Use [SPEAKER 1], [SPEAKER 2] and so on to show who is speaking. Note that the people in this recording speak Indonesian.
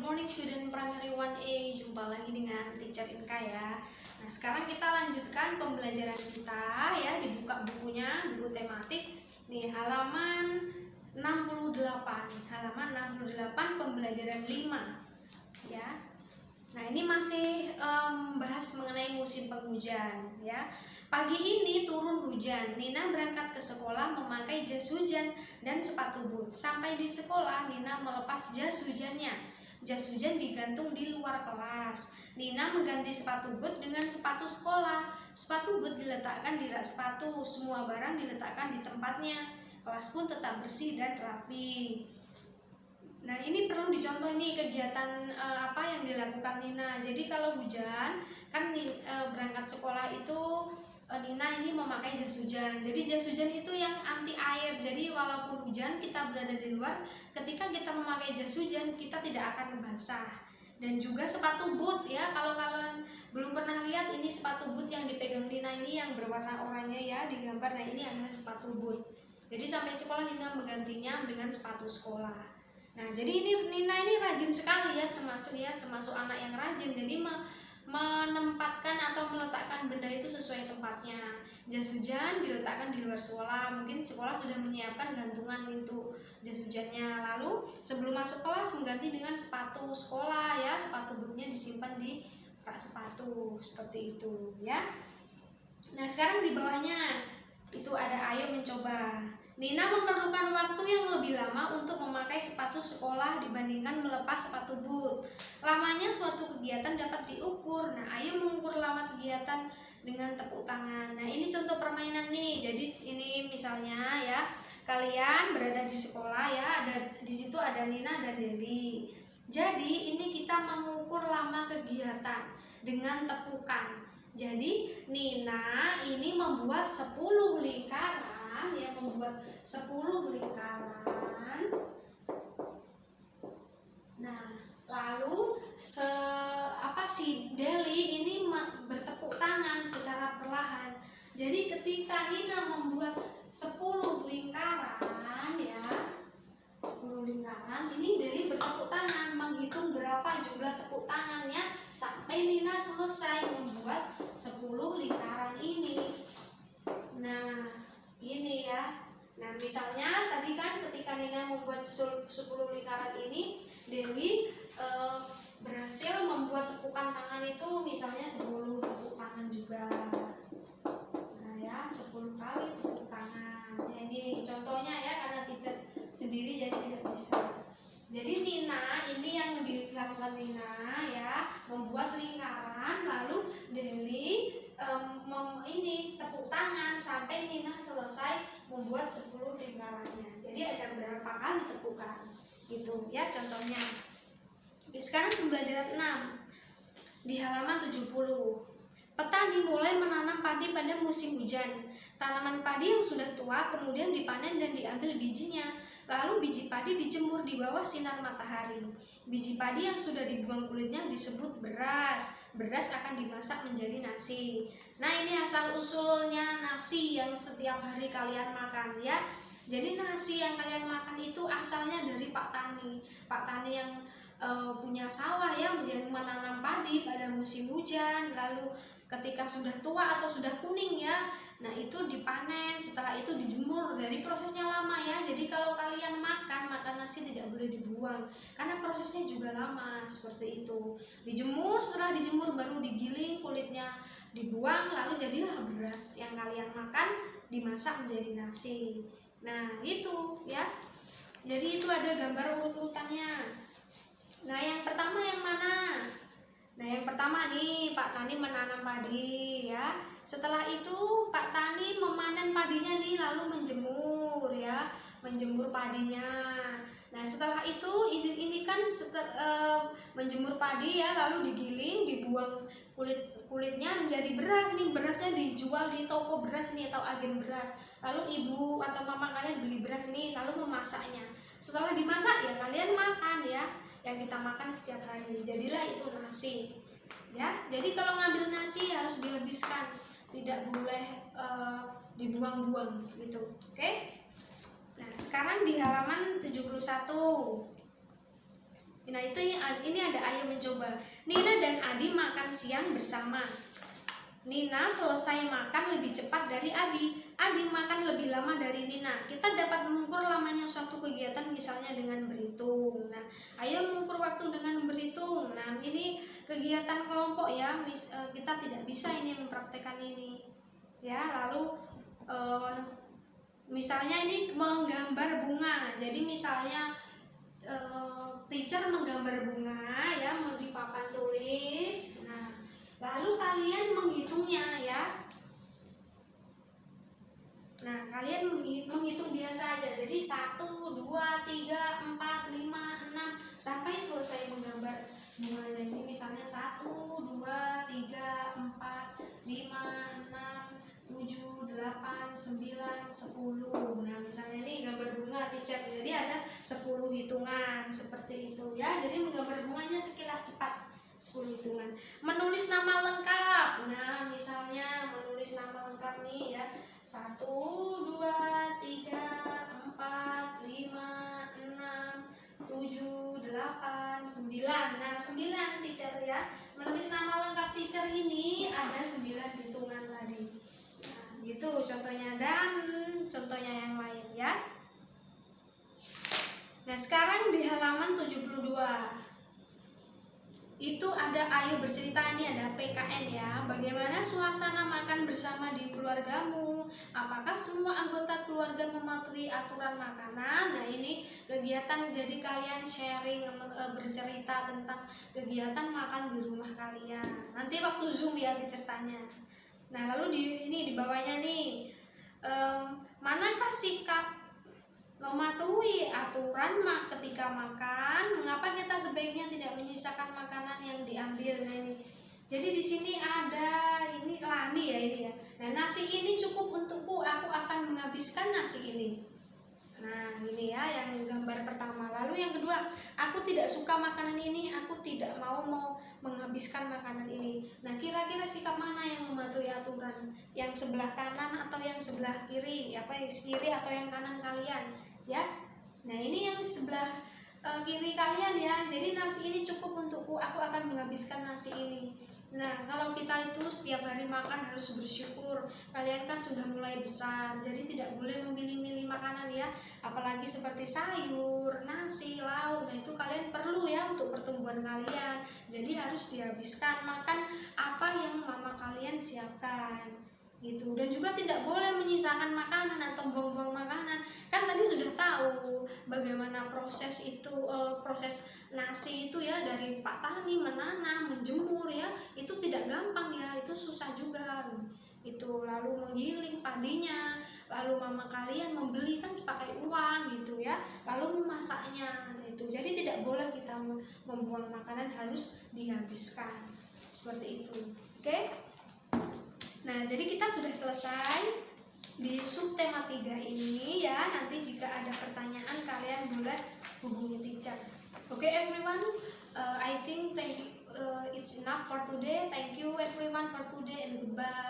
[SPEAKER 1] morning student primary 1A, jumpa lagi dengan teacher Inka ya. Nah, sekarang kita lanjutkan pembelajaran kita ya, dibuka bukunya, buku tematik di halaman 68 pembelajaran 5 ya. Nah, ini masih bahas mengenai musim penghujan ya. Pagi ini turun hujan. Nina berangkat ke sekolah memakai jas hujan dan sepatu boot. Sampai di sekolah, Nina melepas jas hujannya. Jas hujan digantung di luar kelas. Nina mengganti sepatu boot dengan sepatu sekolah. Sepatu boot diletakkan di rak sepatu. Semua barang diletakkan di tempatnya. Kelas pun tetap bersih dan rapi. Nah, ini perlu dicontoh nih kegiatan apa yang dilakukan Nina. Jadi kalau hujan, kan berangkat sekolah itu Nina ini memakai jas hujan. Jadi jas hujan itu yang anti air. Jadi walaupun hujan kita berada di luar, ketika kita memakai jas hujan kita tidak akan basah. Dan juga sepatu boot ya. Kalau kalian belum pernah lihat, ini sepatu boot yang dipegang Nina ini yang berwarna oranye ya di gambar. Nah, ini adalah sepatu boot. Jadi sampai sekolah Nina menggantinya dengan sepatu sekolah. Nah, jadi Nina ini rajin sekali ya, termasuk anak yang rajin. Jadi menempatkan atau meletakkan benda itu sesuai tempatnya. Jas hujan diletakkan di luar sekolah. Mungkin sekolah sudah menyiapkan gantungan itu jas hujannya. Lalu sebelum masuk kelas mengganti dengan sepatu sekolah ya. Sepatu bootnya disimpan di rak sepatu seperti itu ya. Nah, sekarang di bawahnya itu ada ayo mencoba. Nina memerlukan waktu yang lebih lama untuk memakai sepatu sekolah dibandingkan melepas sepatu boot. Lamanya suatu kegiatan dapat diukur. Nah, ayo mengukur lama kegiatan dengan tepuk tangan. Nah, ini contoh permainan nih. Jadi ini misalnya ya, kalian berada di sekolah ya, di situ ada Nina dan Deli. Jadi ini kita mengukur lama kegiatan dengan tepukan. Jadi Nina ini membuat 10 lingkaran ya, membuat 10 lingkaran. Nah, lalu si Deli ini bertepuk tangan secara perlahan. Jadi ketika Nina membuat 10 lingkaran ya, 10 lingkaran, ini Deli bertepuk tangan, menghitung berapa jumlah tepuk tangannya sampai Nina selesai membuat 10 lingkaran ini. Nah, ini ya. Nah, misalnya tadi kan ketika Nina membuat 10 lingkaran ini, Deli berhasil membuat tepukan tangan itu misalnya 10 tepuk tangan juga. Nah ya, 10 kali tepuk tangan. Nah, ini contohnya ya, karena teacher sendiri jadi tidak bisa. Jadi Nina, ini yang dilakukan Nina ya, membuat lingkaran, lalu Deli ini tepuk tangan sampai Nina selesai membuat 10 lingkarannya. Jadi ada berapa kali tepukan gitu ya contohnya. Sekarang pembelajaran 6 di halaman 70. Petani mulai menanam padi pada musim hujan. Tanaman padi yang sudah tua kemudian dipanen dan diambil bijinya. Lalu biji padi dijemur di bawah sinar matahari. Biji padi yang sudah dibuang kulitnya disebut beras. Beras akan dimasak menjadi nasi. Nah, ini asal usulnya nasi yang setiap hari kalian makan ya. Jadi nasi yang kalian makan itu asalnya dari Pak Tani. Pak Tani yang punya sawah ya, menanam padi pada musim hujan, lalu ketika sudah tua atau sudah kuning ya, nah itu dipanen, setelah itu dijemur. Dari prosesnya lama ya, jadi kalau kalian makan nasi tidak boleh dibuang karena prosesnya juga lama seperti itu. Dijemur, setelah dijemur baru digiling, kulitnya dibuang, lalu jadilah beras yang kalian makan, dimasak menjadi nasi. Nah itu ya, jadi itu ada gambar urut-urutannya. Nah, yang pertama yang mana? Nah, yang pertama nih, Pak Tani menanam padi ya. Setelah itu Pak Tani memanen padinya nih, lalu menjemur ya, menjemur padinya. Nah, setelah itu ini kan menjemur padi ya, lalu digiling, dibuang kulitnya menjadi beras. Nih berasnya dijual di toko beras nih atau agen beras. Lalu ibu atau mama kalian beli beras ini lalu memasaknya. Setelah dimasak ya kalian makan ya, yang kita makan setiap hari. Jadilah itu nasi ya. Jadi kalau ngambil nasi harus dihabiskan, tidak boleh dibuang-buang gitu. Oke? Nah, sekarang di halaman 71 Nah itu ini ada ayo mencoba. Nina dan Adi makan siang bersama. Nina selesai makan lebih cepat dari Adi. Adi makan lebih lama dari Nina. Kita dapat mengukur lamanya suatu kegiatan misalnya dengan berhitung. Nah, ayo mengukur waktu dengan berhitung. Nah, ini kegiatan kelompok ya. Kita tidak bisa ini mempraktekkan ini. Ya, lalu misalnya ini menggambar bunga. Jadi misalnya teacher menggambar bunga ya, mau di papan tulis. Nah, lalu kalian menghitungnya ya. Nah, kalian menghitung biasa aja. Jadi 1, 2, 3, 4, 5, 6 sampai selesai menggambar bunganya. Ini misalnya 1, 2, 3, 4, 5, 6, 7, 8, 9, 10. Nah, misalnya ini gambar bunga teacher. Jadi ada 10 hitungan seperti itu ya. Jadi menggambar bunganya sekilas cepat. 10 hitungan. Menulis nama lengkap. Nah, misalnya menulis nama lengkap nih ya. 1, 2, 3, 4, 5, 6, 7, 8, 9. Nah, 9 teacher ya. Menulis nama lengkap teacher ini ada 9 hitungan tadi. Nah, gitu contohnya, dan contohnya yang lain ya. Nah, sekarang di halaman 72. Itu ada ayo bercerita, ini ada PKN ya. Bagaimana suasana makan bersama di keluargamu? Apakah semua anggota keluarga mematuhi aturan makanan? Nah, ini kegiatan, jadi kalian sharing, bercerita tentang kegiatan makan di rumah kalian. Nanti waktu Zoom ya diceritanya. Nah, lalu di bawahnya nih, manakah sikap mematuhi aturan ketika makan? Mengapa kita sebaiknya tidak menyisakan makanan yang diambil? Nah, ini. Jadi di sini ada ini lani ya ini ya. Nah, nasi ini cukup untukku, aku akan menghabiskan nasi ini. Nah, ini ya yang gambar pertama. Lalu yang kedua, aku tidak suka makanan ini, aku tidak mau menghabiskan makanan ini. Nah, kira-kira sikap mana yang mematuhi aturan? Yang sebelah kanan atau yang sebelah kiri? Apa yang kiri atau yang kanan kalian? Ya. Nah, ini yang sebelah kiri kalian ya. Jadi nasi ini cukup untukku, aku akan menghabiskan nasi ini. Nah, kalau kita itu setiap hari makan harus bersyukur. Kalian kan sudah mulai besar, jadi tidak boleh memilih-milih makanan ya. Apalagi seperti sayur, nasi, lauk. Nah, itu kalian perlu ya untuk pertumbuhan kalian. Jadi harus dihabiskan, makan apa yang mama kalian siapkan. Gitu. Dan juga tidak boleh menyisakan makanan atau buang-buang makanan. Kan tadi sudah tahu bagaimana proses itu, proses nasi itu ya, dari Pak Tani menanam, menjemur ya, itu tidak gampang ya, itu susah juga itu. Lalu menggiling padinya, lalu mama kalian membeli kan pakai uang gitu ya, lalu memasaknya itu. Jadi tidak boleh kita membuang makanan, harus dihabiskan seperti itu. Oke? Nah, jadi kita sudah selesai di subtema 3 ini ya. Nanti jika ada pertanyaan kalian boleh hubungi teacher. Okay, everyone, I think it's enough for today. Thank you everyone for today and goodbye.